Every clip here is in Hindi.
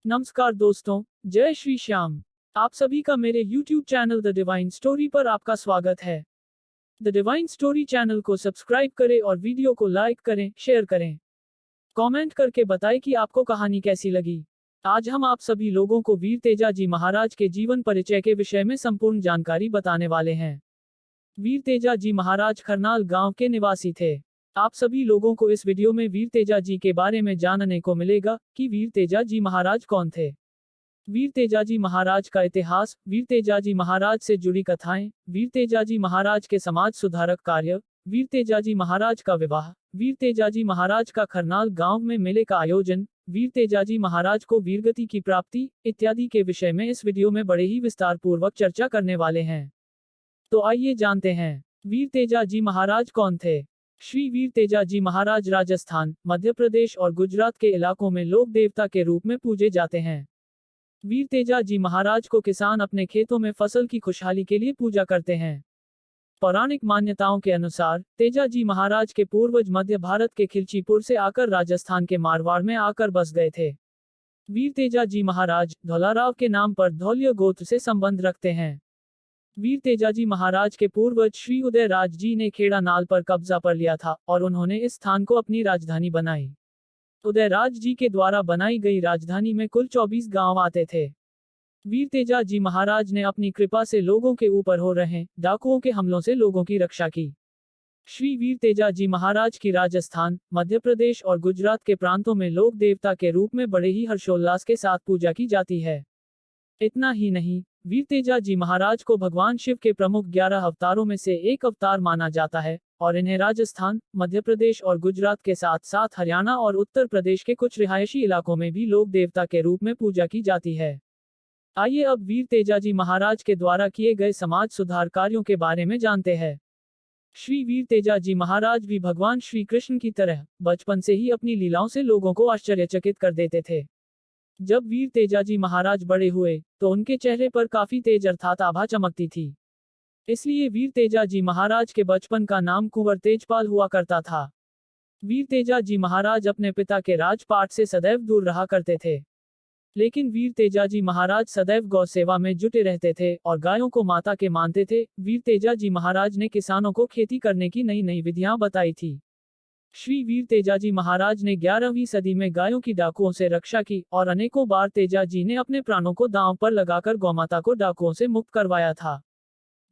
नमस्कार दोस्तों, जय श्री श्याम। आप सभी का मेरे YouTube channel the divine story पर आपका स्वागत है। द डिवाइन स्टोरी चैनल को सब्सक्राइब करें और वीडियो को लाइक करें, शेयर करें। कमेंट करके बताएं कि आपको कहानी कैसी लगी। आज हम आप सभी लोगों को वीर तेजाजी महाराज के जीवन परिचय के विषय में संपूर्ण जानकारी बताने वाले हैं। वीर तेजाजी महाराज खरनाल गांव के निवासी थे। आप सभी लोगों को इस वीडियो में वीर तेजाजी के बारे में जानने को मिलेगा कि वीर तेजाजी महाराज कौन थे। वीर तेजाजी महाराज का इतिहास, वीर तेजाजी महाराज से जुड़ी कथाएं, वीर तेजाजी महाराज के समाज सुधारक कार्य, वीर तेजाजी महाराज का विवाह, वीर तेजाजी महाराज का खरनाल गांव में मेले का आयोजन, वीर तेजाजी महाराज को वीरगति की प्राप्ति इत्यादि के विषय में इस वीडियो में बड़े ही विस्तार पूर्वक चर्चा करने वाले हैं। तो आइए जानते हैं, वीर तेजाजी महाराज कौन थे। श्री वीर तेजाजी महाराज राजस्थान, मध्य प्रदेश और गुजरात के इलाकों में लोक देवता के रूप में पूजे जाते हैं। वीर तेजाजी महाराज को किसान अपने खेतों में फसल की खुशहाली के लिए पूजा करते हैं। पौराणिक मान्यताओं के अनुसार तेजाजी महाराज के पूर्वज मध्य भारत के खिलचीपुर से आकर राजस्थान के मारवाड़ में आकर बस गए थे। वीर तेजाजी महाराज धौलाराव के नाम पर धौल्य गोत्र से संबंध रखते हैं। वीर तेजाजी महाराज के पूर्वज श्री उदय राज जी ने खेड़ा नाल पर कब्जा कर लिया था और उन्होंने इस स्थान को अपनी राजधानी बनाई। उदय राज जी के द्वारा बनाई गई राजधानी में कुल 24 गांव आते थे। वीर तेजाजी महाराज ने अपनी कृपा से लोगों के ऊपर हो रहे डाकुओं के हमलों से लोगों की रक्षा की। श्री वीर तेजाजी महाराज की राजस्थान, मध्य प्रदेश और गुजरात के प्रांतों में लोक देवता के रूप में बड़े ही हर्षोल्लास के साथ पूजा की जाती है। इतना ही नहीं, वीर तेजाजी महाराज को भगवान शिव के प्रमुख 11 अवतारों में से एक अवतार माना जाता है और इन्हें राजस्थान, मध्य प्रदेश और गुजरात के साथ साथ हरियाणा और उत्तर प्रदेश के कुछ रिहायशी इलाकों में भी लोक देवता के रूप में पूजा की जाती है। आइए अब वीर तेजाजी महाराज के द्वारा किए गए समाज सुधार कार्यों के बारे में जानते हैं। श्री वीर तेजाजी महाराज भी भगवान श्री कृष्ण की तरह बचपन से ही अपनी लीलाओं से लोगों को आश्चर्यचकित कर देते थे। जब वीर तेजाजी महाराज बड़े हुए तो उनके चेहरे पर काफी तेज अर्थात आभा चमकती थी। इसलिए वीर तेजाजी महाराज के बचपन का नाम कुंवर तेजपाल हुआ करता था। वीर तेजाजी महाराज अपने पिता के राजपाट से सदैव दूर रहा करते थे, लेकिन वीर तेजाजी महाराज सदैव गौ सेवा में जुटे रहते थे और गायों को माता के मानते थे। वीर तेजाजी महाराज ने किसानों को खेती करने की नई नई विधियां बताई थी। श्री वीर तेजाजी महाराज ने 11वीं सदी में गायों की डाकुओं से रक्षा की और अनेकों बार तेजाजी ने अपने प्राणों को दांव पर लगाकर गौमाता को डाकुओं से मुक्त करवाया था।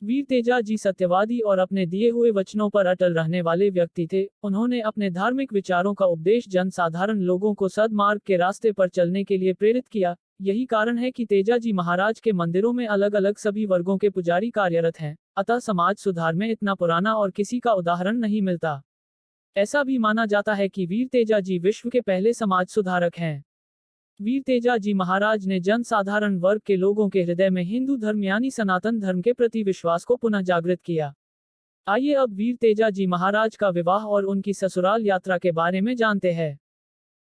वीर तेजाजी सत्यवादी और अपने दिए हुए वचनों पर अटल रहने वाले व्यक्ति थे। उन्होंने अपने धार्मिक विचारों का उपदेश जनसाधारण लोगों को सद्मार्ग के रास्ते पर चलने के लिए प्रेरित किया। यही कारण है कि तेजाजी महाराज के मंदिरों में अलग अलग सभी वर्गों के पुजारी कार्यरत हैं, अतः समाज सुधार में इतना पुराना और किसी का उदाहरण नहीं मिलता। ऐसा भी माना जाता है कि वीर तेजाजी विश्व के पहले समाज सुधारक हैं। वीर तेजाजी महाराज ने जनसाधारण वर्ग के लोगों के हृदय में हिंदू धर्म यानी सनातन धर्म के प्रति विश्वास को पुनः जागृत किया। आइए अब वीर तेजाजी महाराज का विवाह और उनकी ससुराल यात्रा के बारे में जानते हैं।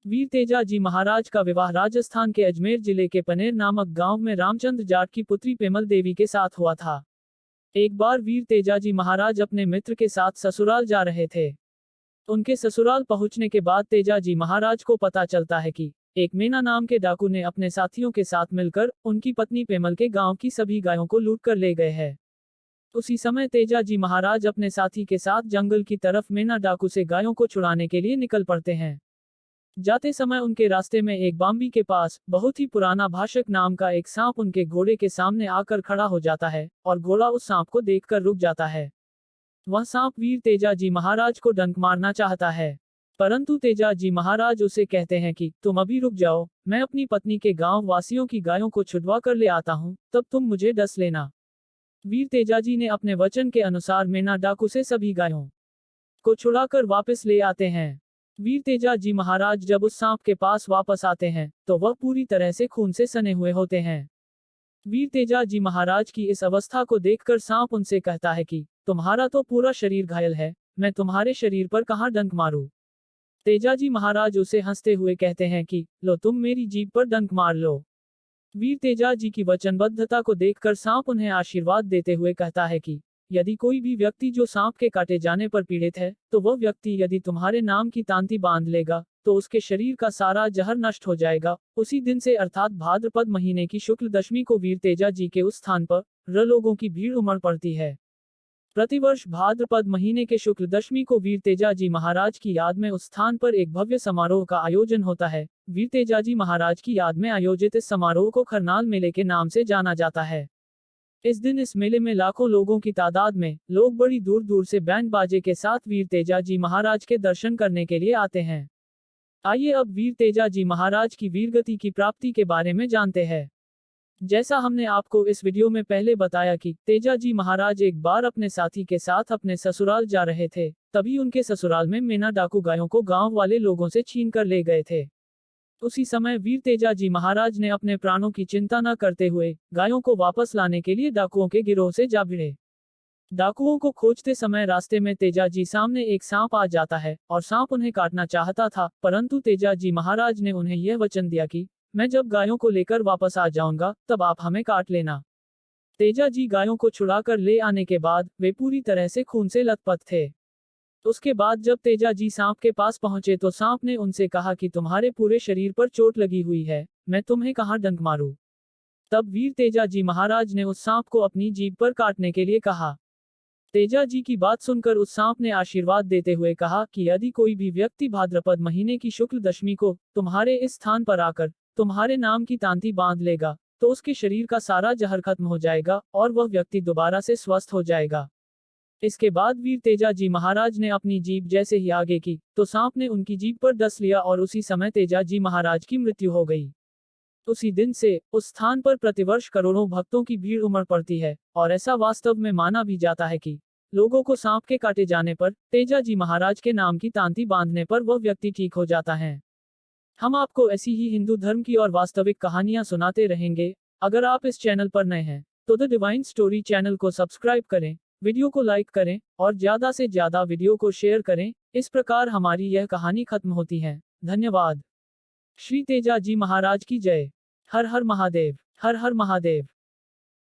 वीर तेजाजी महाराज का विवाह राजस्थान के अजमेर जिले के पनेर नामक गांव में रामचंद्र जाट की पुत्री पेमल देवी के साथ हुआ था। एक बार वीर तेजाजी महाराज अपने मित्र के साथ ससुराल जा रहे थे। उनके ससुराल पहुंचने के बाद तेजाजी महाराज को पता चलता है कि एक मीना नाम के डाकू ने अपने साथियों के साथ मिलकर उनकी पत्नी पेमल के गांव की सभी गायों को लूट कर ले गए हैं। उसी समय तेजाजी महाराज अपने साथी के साथ जंगल की तरफ मीना डाकू से गायों को छुड़ाने के लिए निकल पड़ते हैं। जाते समय उनके रास्ते में एक बाम्बी के पास बहुत ही पुराना भाषक नाम का एक सांप उनके घोड़े के सामने आकर खड़ा हो जाता है और घोड़ा उस सांप को देखकर रुक जाता है। वह सांप वीर तेजाजी महाराज को डंक मारना चाहता है, परंतु तेजाजी महाराज उसे कहते हैं कि तुम अभी रुक जाओ, मैं अपनी पत्नी के गांव वासियों की गायों को छुड़वा कर ले आता हूं, तब तुम मुझे डस लेना। वीर तेजाजी ने अपने वचन के अनुसार मीना डाकू से सभी गायों को छुड़ाकर वापस ले आते हैं। वीर तेजाजी महाराज जब उस सांप के पास वापस आते हैं तो वह पूरी तरह से खून से सने हुए होते हैं। वीर तेजाजी महाराज की इस अवस्था को देखकर सांप उनसे कहता है कि तुम्हारा तो पूरा शरीर घायल है, मैं तुम्हारे शरीर पर कहाँ डंक मारूं। तेजाजी महाराज उसे हंसते हुए कहते हैं कि लो तुम मेरी जीभ पर डंक मार लो। वीर तेजाजी की वचनबद्धता को देखकर सांप उन्हें आशीर्वाद देते हुए कहता है कि यदि कोई भी व्यक्ति जो सांप के काटे जाने पर पीड़ित है, तो वह व्यक्ति यदि तुम्हारे नाम की तांती बांध लेगा, तो उसके शरीर का सारा जहर नष्ट हो जाएगा। उसी दिन से अर्थात भाद्रपद महीने की शुक्ल दशमी को वीर तेजा जी के उस स्थान पर लोगों की भीड़ उमड़ पड़ती है। प्रतिवर्ष भाद्रपद महीने के शुक्ल दशमी को वीर तेजा जी महाराज की याद में उस स्थान पर एक भव्य समारोह का आयोजन होता है। वीर तेजा जी महाराज की याद में आयोजित इस समारोह को खरनाल मेले के नाम से जाना जाता है। इस दिन इस मेले में लाखों लोगों की तादाद में लोग बड़ी दूर दूर से बैंड बाजे के साथ वीर तेजा जी महाराज के दर्शन करने के लिए आते हैं। आइए अब वीर तेजा जी महाराज की वीरगति की प्राप्ति के बारे में जानते हैं। जैसा हमने आपको इस वीडियो में पहले बताया कि तेजा जी महाराज एक बार अपने साथी के साथ अपने ससुराल जा रहे थे, तभी उनके ससुराल में मेना डाकू गायों को गांव वाले लोगों से छीन कर ले गए थे। उसी समय वीर तेजा जी महाराज ने अपने प्राणों की चिंता न करते हुए गायों को वापस लाने के लिए डाकुओं के गिरोह से जा भिड़े। डाकुओं को खोजते समय रास्ते में तेजा जी सामने एक सांप आ जाता है और सांप उन्हें काटना चाहता था, परंतु तेजा जी महाराज ने उन्हें यह वचन दिया कि मैं जब गायों को लेकर वापस आ जाऊंगा तब आप हमें काट लेना। तेजा जी गायों को छुड़ाकर ले आने के बाद वे पूरी तरह से खून से लथपथ थे। उसके बाद जब तेजा जी सांप के पास पहुंचे तो सांप ने उनसे कहा कि तुम्हारे पूरे शरीर पर चोट लगी हुई है, मैं तुम्हें कहां डंक मारूं। तब वीर तेजा जी महाराज ने उस सांप को अपनी जीभ पर काटने के लिए कहा। तेजा जी की बात सुनकर उस सांप ने आशीर्वाद देते हुए कहा कि यदि कोई भी व्यक्ति भाद्रपद महीने की शुक्ल दशमी को तुम्हारे इस स्थान पर आकर तुम्हारे नाम की तांती बांध लेगा, तो उसके शरीर का सारा जहर खत्म हो जाएगा और वह व्यक्ति दोबारा से स्वस्थ हो जाएगा। इसके बाद वीर तेजा जी महाराज ने अपनी जीभ जैसे ही आगे की, तो सांप ने उनकी जीभ पर डस लिया और उसी समय तेजा जी महाराज की मृत्यु हो गई। उसी दिन से उस स्थान पर प्रतिवर्ष करोड़ों भक्तों की भीड़ उमड़ पड़ती है और ऐसा वास्तव में माना भी जाता है कि लोगों को सांप के काटे जाने पर तेजा जी महाराज के नाम की तांती बांधने पर वह व्यक्ति ठीक हो जाता है। हम आपको ऐसी ही हिंदू धर्म की और वास्तविक कहानियां सुनाते रहेंगे। अगर आप इस चैनल पर नए हैं तो द डिवाइन स्टोरी चैनल को सब्सक्राइब करें, वीडियो को लाइक करें और ज्यादा से ज्यादा वीडियो को शेयर करें। इस प्रकार हमारी यह कहानी खत्म होती है। धन्यवाद। श्री तेजा जी महाराज की जय। हर हर महादेव, हर हर महादेव।